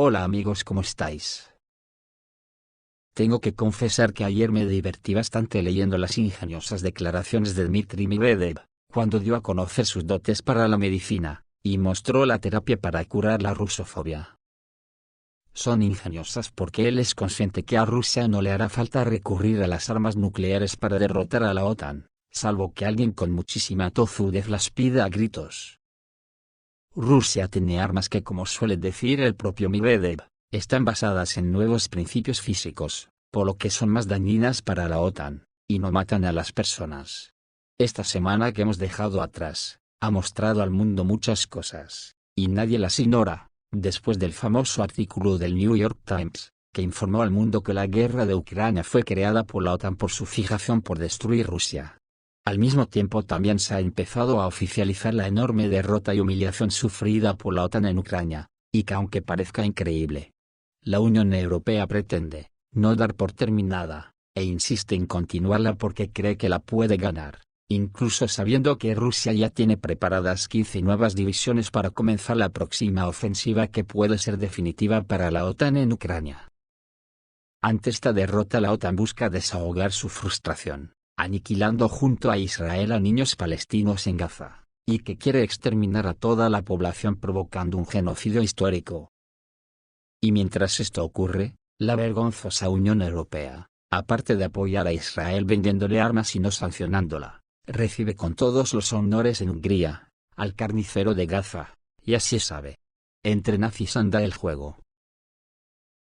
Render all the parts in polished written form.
Hola amigos, ¿cómo estáis? Tengo que confesar que ayer me divertí bastante leyendo las ingeniosas declaraciones de Dmitry Medvedev, cuando dio a conocer sus dotes para la medicina, y mostró la terapia para curar la rusofobia. Son ingeniosas porque él es consciente que a Rusia no le hará falta recurrir a las armas nucleares para derrotar a la OTAN, salvo que alguien con muchísima tozudez las pida a gritos. Rusia tiene armas que, como suele decir el propio Medvedev, están basadas en nuevos principios físicos, por lo que son más dañinas para la OTAN, y no matan a las personas. Esta semana que hemos dejado atrás, ha mostrado al mundo muchas cosas, y nadie las ignora, después del famoso artículo del New York Times, que informó al mundo que la guerra de Ucrania fue creada por la OTAN por su fijación por destruir Rusia. Al mismo tiempo también se ha empezado a oficializar la enorme derrota y humillación sufrida por la OTAN en Ucrania, y que aunque parezca increíble, la Unión Europea pretende no dar por terminada, e insiste en continuarla porque cree que la puede ganar, incluso sabiendo que Rusia ya tiene preparadas 15 nuevas divisiones para comenzar la próxima ofensiva que puede ser definitiva para la OTAN en Ucrania. Ante esta derrota la OTAN busca desahogar su frustración, aniquilando junto a Israel a niños palestinos en Gaza, y que quiere exterminar a toda la población provocando un genocidio histórico. Y mientras esto ocurre, la vergonzosa Unión Europea, aparte de apoyar a Israel vendiéndole armas y no sancionándola, recibe con todos los honores en Hungría, al carnicero de Gaza, y así sabe. Entre nazis anda el juego.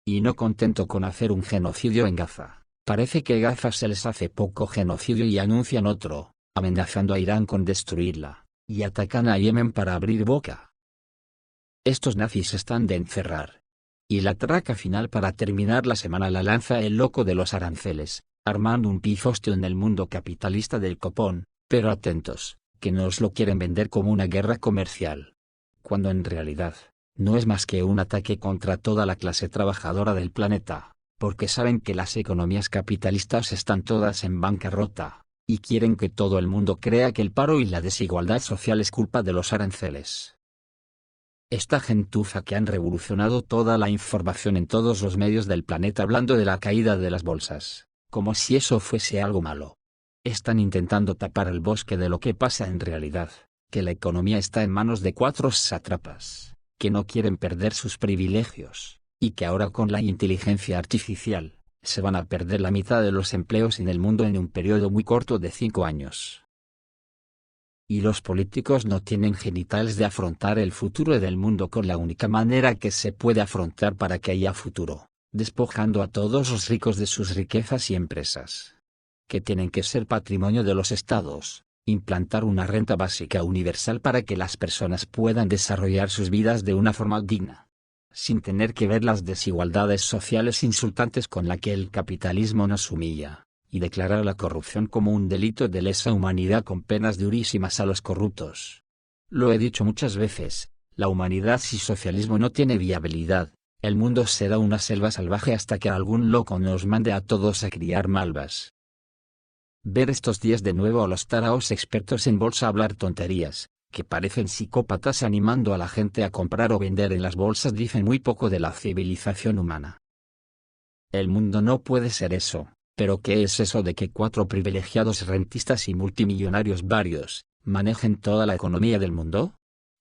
Y no contento con hacer un genocidio en Gaza, parece que Gaza se les hace poco genocidio y anuncian otro, amenazando a Irán con destruirla, y atacan a Yemen para abrir boca. Estos nazis están de encerrar. Y la traca final para terminar la semana la lanza el loco de los aranceles, armando un pifostio en el mundo capitalista del copón, pero atentos, que nos lo quieren vender como una guerra comercial. Cuando en realidad, no es más que un ataque contra toda la clase trabajadora del planeta, porque saben que las economías capitalistas están todas en bancarrota, y quieren que todo el mundo crea que el paro y la desigualdad social es culpa de los aranceles. Esta gentuza que han revolucionado toda la información en todos los medios del planeta hablando de la caída de las bolsas, como si eso fuese algo malo. Están intentando tapar el bosque de lo que pasa en realidad, que la economía está en manos de 4 sátrapas, que no quieren perder sus privilegios, y que ahora con la inteligencia artificial, se van a perder la mitad de los empleos en el mundo en un periodo muy corto de 5 años. Y los políticos no tienen genitales de afrontar el futuro del mundo con la única manera que se puede afrontar para que haya futuro, despojando a todos los ricos de sus riquezas y empresas, que tienen que ser patrimonio de los estados, implantar una renta básica universal para que las personas puedan desarrollar sus vidas de una forma digna, sin tener que ver las desigualdades sociales insultantes con la que el capitalismo nos humilla, y declarar la corrupción como un delito de lesa humanidad con penas durísimas a los corruptos. Lo he dicho muchas veces, la humanidad sin socialismo no tiene viabilidad, el mundo será una selva salvaje hasta que algún loco nos mande a todos a criar malvas. Ver estos días de nuevo a los taraos expertos en bolsa hablar tonterías, que parecen psicópatas animando a la gente a comprar o vender en las bolsas dicen muy poco de la civilización humana. El mundo no puede ser eso. ¿Pero qué es eso de que 4 privilegiados rentistas y multimillonarios varios, manejen toda la economía del mundo?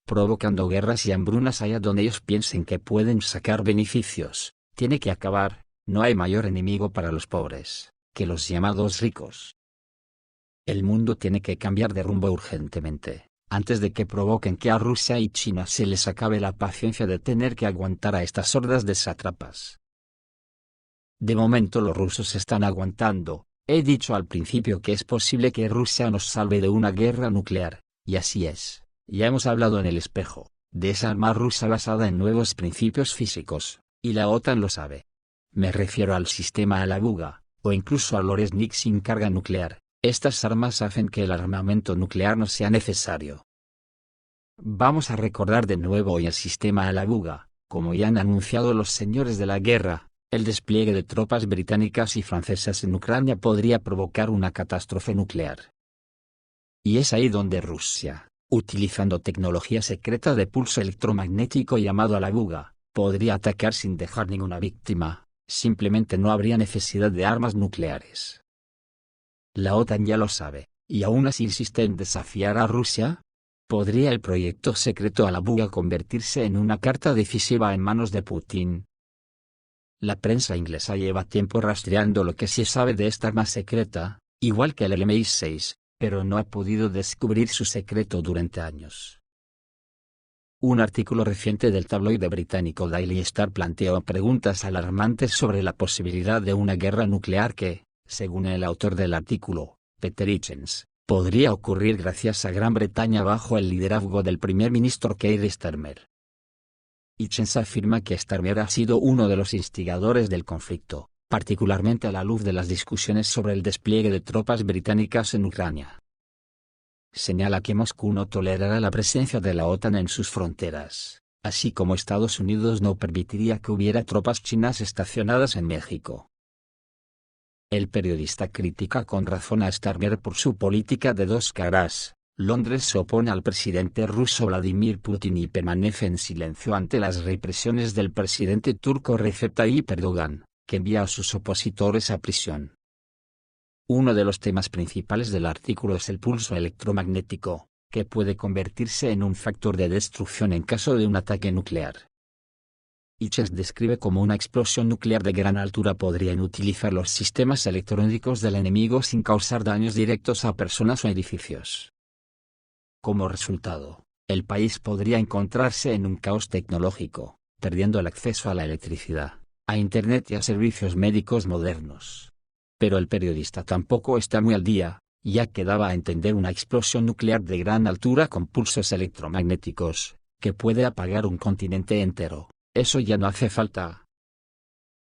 Provocando guerras y hambrunas allá donde ellos piensen que pueden sacar beneficios, tiene que acabar, no hay mayor enemigo para los pobres, que los llamados ricos. El mundo tiene que cambiar de rumbo urgentemente, antes de que provoquen que a Rusia y China se les acabe la paciencia de tener que aguantar a estas hordas de sátrapas. De momento los rusos están aguantando. He dicho al principio que es posible que Rusia nos salve de una guerra nuclear, y así es. Ya hemos hablado en el espejo, de esa arma rusa basada en nuevos principios físicos, y la OTAN lo sabe. Me refiero al sistema Alabuga, o incluso al Oresnik sin carga nuclear. Estas armas hacen que el armamento nuclear no sea necesario. Vamos a recordar de nuevo hoy el sistema Alabuga, como ya han anunciado los señores de la guerra. El despliegue de tropas británicas y francesas en Ucrania podría provocar una catástrofe nuclear. Y es ahí donde Rusia, utilizando tecnología secreta de pulso electromagnético llamado Alabuga, podría atacar sin dejar ninguna víctima, simplemente no habría necesidad de armas nucleares. La OTAN ya lo sabe, y aún así insiste en desafiar a Rusia. ¿Podría el proyecto secreto Alabuga convertirse en una carta decisiva en manos de Putin? La prensa inglesa lleva tiempo rastreando lo que se sabe de esta arma secreta, igual que el MI6, pero no ha podido descubrir su secreto durante años. Un artículo reciente del tabloide británico Daily Star planteó preguntas alarmantes sobre la posibilidad de una guerra nuclear que, según el autor del artículo, Peter Hitchens, podría ocurrir gracias a Gran Bretaña bajo el liderazgo del primer ministro Keir Starmer. Hitchens afirma que Starmer ha sido uno de los instigadores del conflicto, particularmente a la luz de las discusiones sobre el despliegue de tropas británicas en Ucrania. Señala que Moscú no tolerará la presencia de la OTAN en sus fronteras, así como Estados Unidos no permitiría que hubiera tropas chinas estacionadas en México. El periodista critica con razón a Starmer por su política de dos caras. Londres se opone al presidente ruso Vladimir Putin y permanece en silencio ante las represiones del presidente turco Recep Tayyip Erdogan, que envía a sus opositores a prisión. Uno de los temas principales del artículo es el pulso electromagnético, que puede convertirse en un factor de destrucción en caso de un ataque nuclear. Hitchens describe cómo una explosión nuclear de gran altura podría inutilizar los sistemas electrónicos del enemigo sin causar daños directos a personas o edificios. Como resultado, el país podría encontrarse en un caos tecnológico, perdiendo el acceso a la electricidad, a Internet y a servicios médicos modernos. Pero el periodista tampoco está muy al día, ya que daba a entender una explosión nuclear de gran altura con pulsos electromagnéticos, que puede apagar un continente entero. Eso ya no hace falta.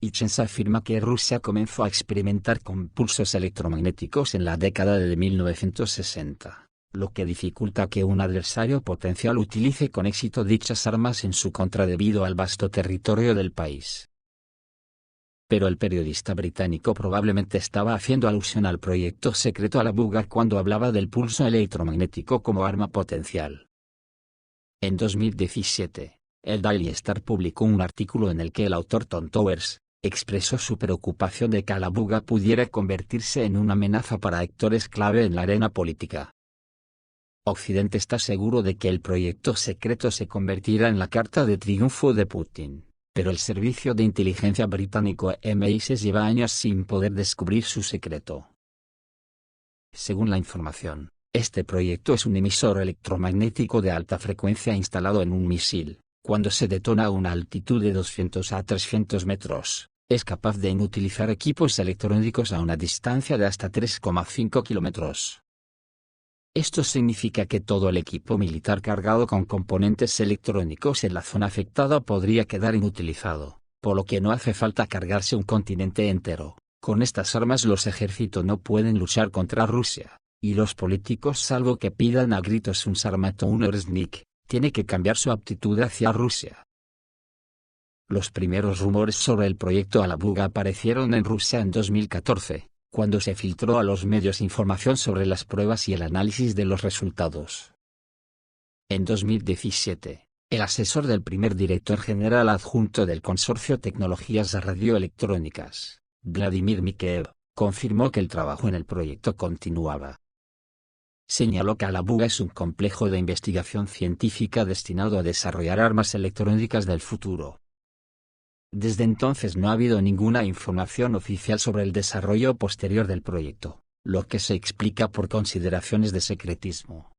Hitchens afirma que Rusia comenzó a experimentar con pulsos electromagnéticos en la década de 1960, lo que dificulta que un adversario potencial utilice con éxito dichas armas en su contra debido al vasto territorio del país. Pero el periodista británico probablemente estaba haciendo alusión al proyecto secreto Alabuga cuando hablaba del pulso electromagnético como arma potencial. En 2017, el Daily Star publicó un artículo en el que el autor Tom Towers expresó su preocupación de que Alabuga pudiera convertirse en una amenaza para actores clave en la arena política. Occidente está seguro de que el proyecto secreto se convertirá en la carta de triunfo de Putin, pero el servicio de inteligencia británico MI6 lleva años sin poder descubrir su secreto. Según la información, este proyecto es un emisor electromagnético de alta frecuencia instalado en un misil. Cuando se detona a una altitud de 200 a 300 metros, es capaz de inutilizar equipos electrónicos a una distancia de hasta 3,5 kilómetros. Esto significa que todo el equipo militar cargado con componentes electrónicos en la zona afectada podría quedar inutilizado, por lo que no hace falta cargarse un continente entero. Con estas armas los ejércitos no pueden luchar contra Rusia, y los políticos, salvo que pidan a gritos un Sarmato o un Oresnik, tiene que cambiar su actitud hacia Rusia. Los primeros rumores sobre el proyecto Alabuga aparecieron en Rusia en 2014, cuando se filtró a los medios información sobre las pruebas y el análisis de los resultados. En 2017, el asesor del primer director general adjunto del Consorcio Tecnologías Radioelectrónicas, Vladimir Mikheev, confirmó que el trabajo en el proyecto continuaba. Señaló que Alabuga es un complejo de investigación científica destinado a desarrollar armas electrónicas del futuro. Desde entonces no ha habido ninguna información oficial sobre el desarrollo posterior del proyecto, lo que se explica por consideraciones de secretismo.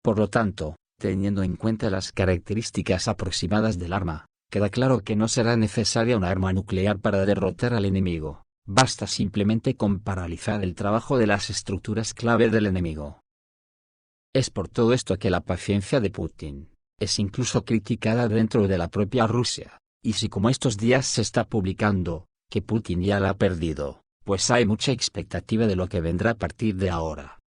Por lo tanto, teniendo en cuenta las características aproximadas del arma, queda claro que no será necesaria una arma nuclear para derrotar al enemigo. Basta simplemente con paralizar el trabajo de las estructuras clave del enemigo. Es por todo esto que la paciencia de Putin es incluso criticada dentro de la propia Rusia, y si como estos días se está publicando, que Putin ya la ha perdido, pues hay mucha expectativa de lo que vendrá a partir de ahora.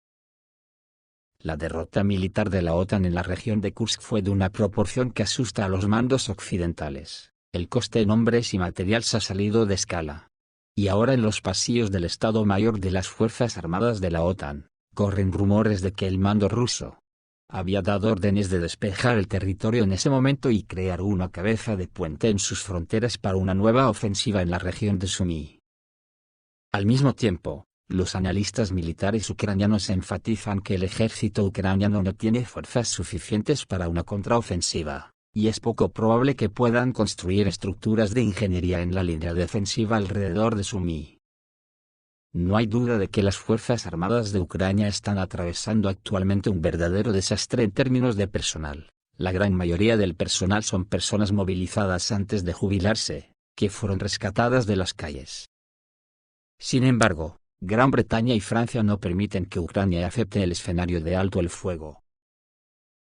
La derrota militar de la OTAN en la región de Kursk fue de una proporción que asusta a los mandos occidentales. El coste en hombres y material se ha salido de escala. Y ahora en los pasillos del Estado Mayor de las Fuerzas Armadas de la OTAN, corren rumores de que el mando ruso había dado órdenes de despejar el territorio en ese momento y crear una cabeza de puente en sus fronteras para una nueva ofensiva en la región de Sumy. Al mismo tiempo, los analistas militares ucranianos enfatizan que el ejército ucraniano no tiene fuerzas suficientes para una contraofensiva, y es poco probable que puedan construir estructuras de ingeniería en la línea defensiva alrededor de Sumy. No hay duda de que las Fuerzas Armadas de Ucrania están atravesando actualmente un verdadero desastre en términos de personal. La gran mayoría del personal son personas movilizadas antes de jubilarse, que fueron rescatadas de las calles. Sin embargo, Gran Bretaña y Francia no permiten que Ucrania acepte el escenario de alto el fuego.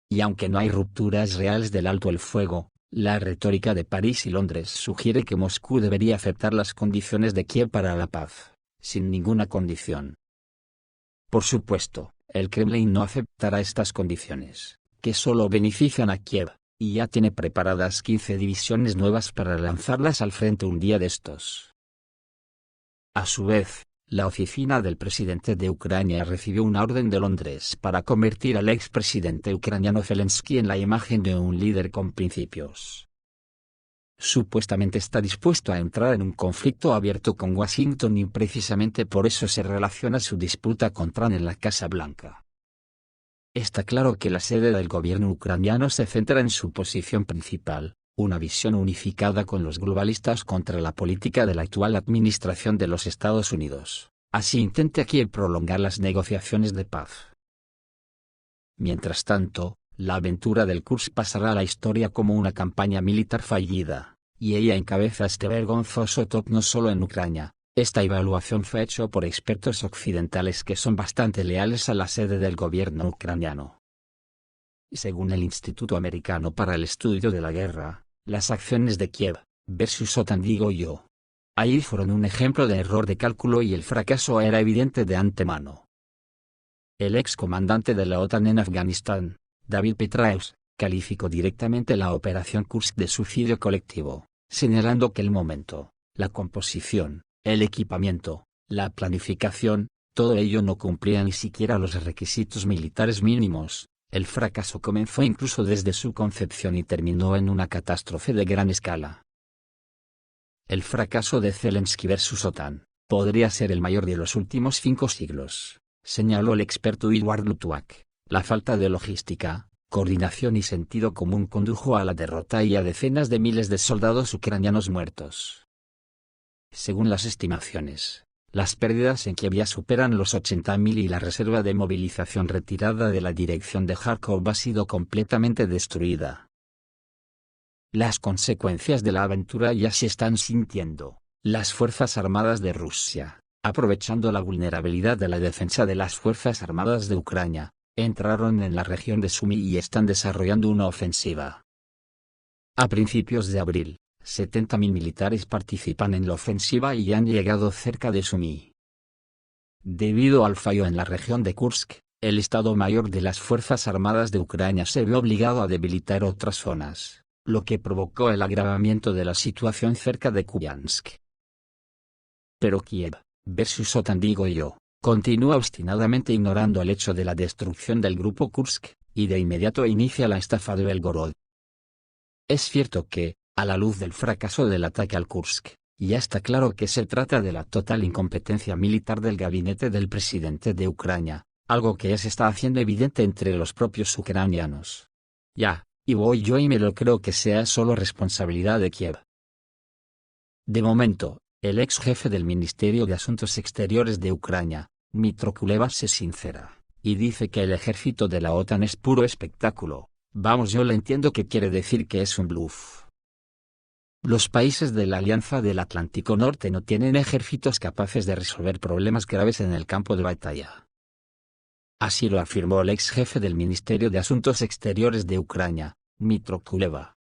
Y aunque no hay rupturas reales del alto el fuego, la retórica de París y Londres sugiere que Moscú debería aceptar las condiciones de Kiev para la paz, sin ninguna condición. Por supuesto, el Kremlin no aceptará estas condiciones, que solo benefician a Kiev, y ya tiene preparadas 15 divisiones nuevas para lanzarlas al frente un día de estos. A su vez, la oficina del presidente de Ucrania recibió una orden de Londres para convertir al expresidente ucraniano Zelensky en la imagen de un líder con principios. Supuestamente está dispuesto a entrar en un conflicto abierto con Washington y precisamente por eso se relaciona su disputa con Trump en la Casa Blanca. Está claro que la sede del gobierno ucraniano se centra en su posición principal, una visión unificada con los globalistas contra la política de la actual administración de los Estados Unidos. Así intenta Kiev prolongar las negociaciones de paz. Mientras tanto, la aventura del Kursk pasará a la historia como una campaña militar fallida, y ella encabeza este vergonzoso top no solo en Ucrania. Esta evaluación fue hecha por expertos occidentales que son bastante leales a la sede del gobierno ucraniano. Según el Instituto Americano para el Estudio de la Guerra, las acciones de Kiev versus OTAN ahí fueron un ejemplo de error de cálculo y el fracaso era evidente de antemano. El ex comandante de la OTAN en Afganistán, David Petraeus, calificó directamente la operación Kursk de suicidio colectivo, señalando que el momento, la composición, el equipamiento, la planificación, todo ello no cumplía ni siquiera los requisitos militares mínimos. El fracaso comenzó incluso desde su concepción y terminó en una catástrofe de gran escala. El fracaso de Zelensky versus OTAN podría ser el mayor de los últimos 5 siglos, señaló el experto Edward Luttwak. La falta de logística, coordinación y sentido común condujo a la derrota y a decenas de miles de soldados ucranianos muertos. Según las estimaciones, las pérdidas en Kiev ya superan los 80.000 y la reserva de movilización retirada de la dirección de Kharkov ha sido completamente destruida. Las consecuencias de la aventura ya se están sintiendo. Las Fuerzas Armadas de Rusia, aprovechando la vulnerabilidad de la defensa de las Fuerzas Armadas de Ucrania, entraron en la región de Sumy y están desarrollando una ofensiva. A principios de abril, 70.000 militares participan en la ofensiva y han llegado cerca de Sumy. Debido al fallo en la región de Kursk, el Estado Mayor de las Fuerzas Armadas de Ucrania se vio obligado a debilitar otras zonas, lo que provocó el agravamiento de la situación cerca de Kupiansk. Pero Kiev, versus OTAN continúa obstinadamente ignorando el hecho de la destrucción del grupo Kursk, y de inmediato inicia la estafa de Belgorod. Es cierto que, a la luz del fracaso del ataque al Kursk, ya está claro que se trata de la total incompetencia militar del gabinete del presidente de Ucrania, algo que ya se está haciendo evidente entre los propios ucranianos. Y voy yo y me lo creo que sea solo responsabilidad de Kiev. De momento, el ex jefe del Ministerio de Asuntos Exteriores de Ucrania, Dmytro Kuleba, se sincera, y dice que el ejército de la OTAN es puro espectáculo. Vamos, yo le entiendo que quiere decir que es un bluff. Los países de la Alianza del Atlántico Norte no tienen ejércitos capaces de resolver problemas graves en el campo de batalla. Así lo afirmó el ex jefe del Ministerio de Asuntos Exteriores de Ucrania, Dmytro Kuleba.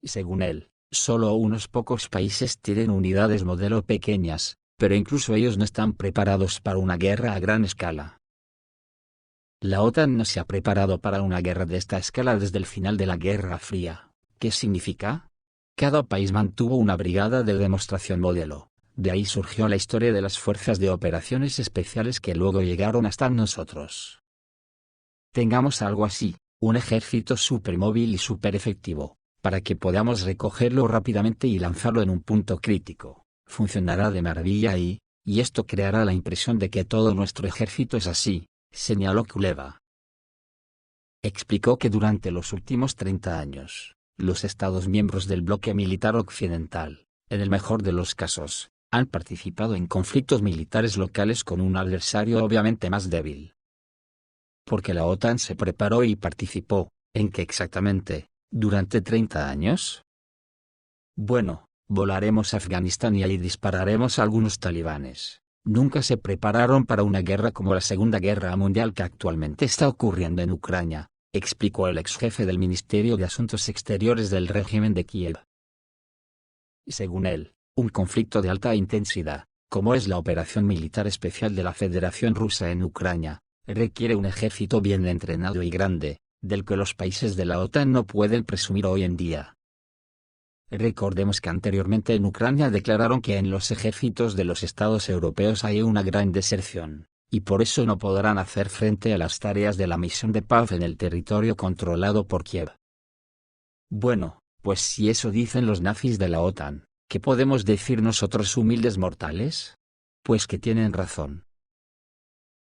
Según él, solo unos pocos países tienen unidades modelo pequeñas, pero incluso ellos no están preparados para una guerra a gran escala. La OTAN no se ha preparado para una guerra de esta escala desde el final de la Guerra Fría. ¿Qué significa? Cada país mantuvo una brigada de demostración modelo. De ahí surgió la historia de las fuerzas de operaciones especiales que luego llegaron hasta nosotros. tengamos algo así, un ejército supermóvil y super efectivo, para que podamos recogerlo rápidamente y lanzarlo en un punto crítico. Funcionará de maravilla y esto creará la impresión de que todo nuestro ejército es así, señaló Kuleva. Explicó que durante los últimos 30 años, los Estados miembros del bloque militar occidental, en el mejor de los casos, han participado en conflictos militares locales con un adversario obviamente más débil. Porque la OTAN se preparó y participó, ¿en qué exactamente, durante 30 años? Bueno, volaremos a Afganistán y ahí dispararemos a algunos talibanes. Nunca se prepararon para una guerra como la Segunda Guerra Mundial que actualmente está ocurriendo en Ucrania, explicó el ex jefe del Ministerio de Asuntos Exteriores del régimen de Kiev. Según él, un conflicto de alta intensidad, como es la operación militar especial de la Federación Rusa en Ucrania, requiere un ejército bien entrenado y grande, del que los países de la OTAN no pueden presumir hoy en día. Recordemos que anteriormente en Ucrania declararon que en los ejércitos de los estados europeos hay una gran deserción, y por eso no podrán hacer frente a las tareas de la misión de paz en el territorio controlado por Kiev. Bueno, pues si eso dicen los nazis de la OTAN, ¿qué podemos decir nosotros humildes mortales? Pues que tienen razón.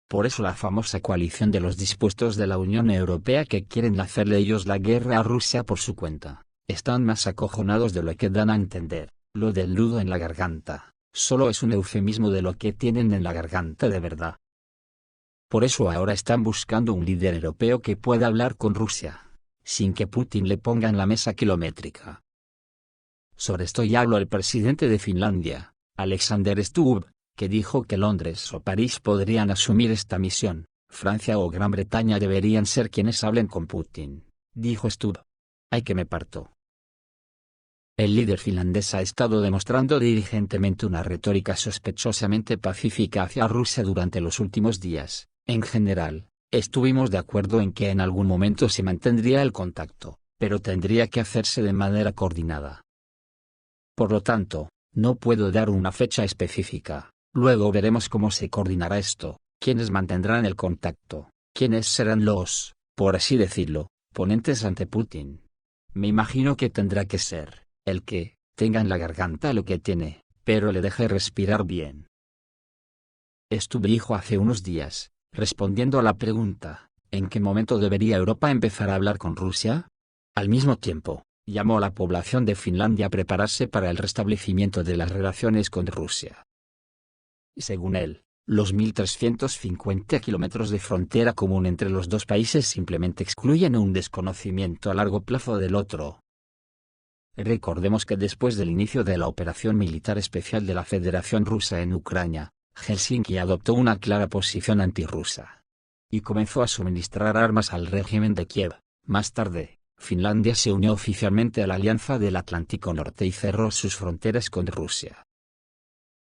Por eso la famosa coalición de los dispuestos de la Unión Europea que quieren hacerle ellos la guerra a Rusia por su cuenta, están más acojonados de lo que dan a entender. Lo del nudo en la garganta, solo es un eufemismo de lo que tienen en la garganta de verdad. Por eso ahora están buscando un líder europeo que pueda hablar con Rusia, sin que Putin le ponga en la mesa kilométrica. Sobre esto ya habló el presidente de Finlandia, Alexander Stubb, que dijo que Londres o París podrían asumir esta misión, Francia o Gran Bretaña deberían ser quienes hablen con Putin, dijo Stubb. ¡Ay que me parto! El líder finlandés ha estado demostrando diligentemente una retórica sospechosamente pacífica hacia Rusia durante los últimos días. En general, estuvimos de acuerdo en que en algún momento se mantendría el contacto, pero tendría que hacerse de manera coordinada. Por lo tanto, no puedo dar una fecha específica. Luego veremos cómo se coordinará esto, quiénes mantendrán el contacto, quiénes serán los, por así decirlo, ponentes ante Putin. Me imagino que tendrá que ser el que tenga en la garganta lo que tiene, pero le deje respirar bien. Estuve dijo hace unos días, respondiendo a la pregunta, ¿en qué momento debería Europa empezar a hablar con Rusia? Al mismo tiempo, llamó a la población de Finlandia a prepararse para el restablecimiento de las relaciones con Rusia. Según él, los 1.350 kilómetros de frontera común entre los dos países simplemente excluyen un desconocimiento a largo plazo del otro. Recordemos que después del inicio de la operación militar especial de la Federación Rusa en Ucrania, Helsinki adoptó una clara posición antirrusa y comenzó a suministrar armas al régimen de Kiev. Más tarde, Finlandia se unió oficialmente a la Alianza del Atlántico Norte y cerró sus fronteras con Rusia.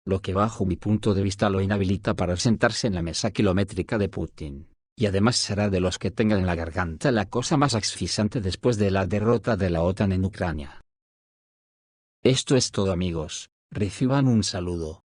Lo que bajo mi punto de vista lo inhabilita para sentarse en la mesa kilométrica de Putin, y además será de los que tengan en la garganta la cosa más asfixiante después de la derrota de la OTAN en Ucrania. Esto es todo amigos, reciban un saludo.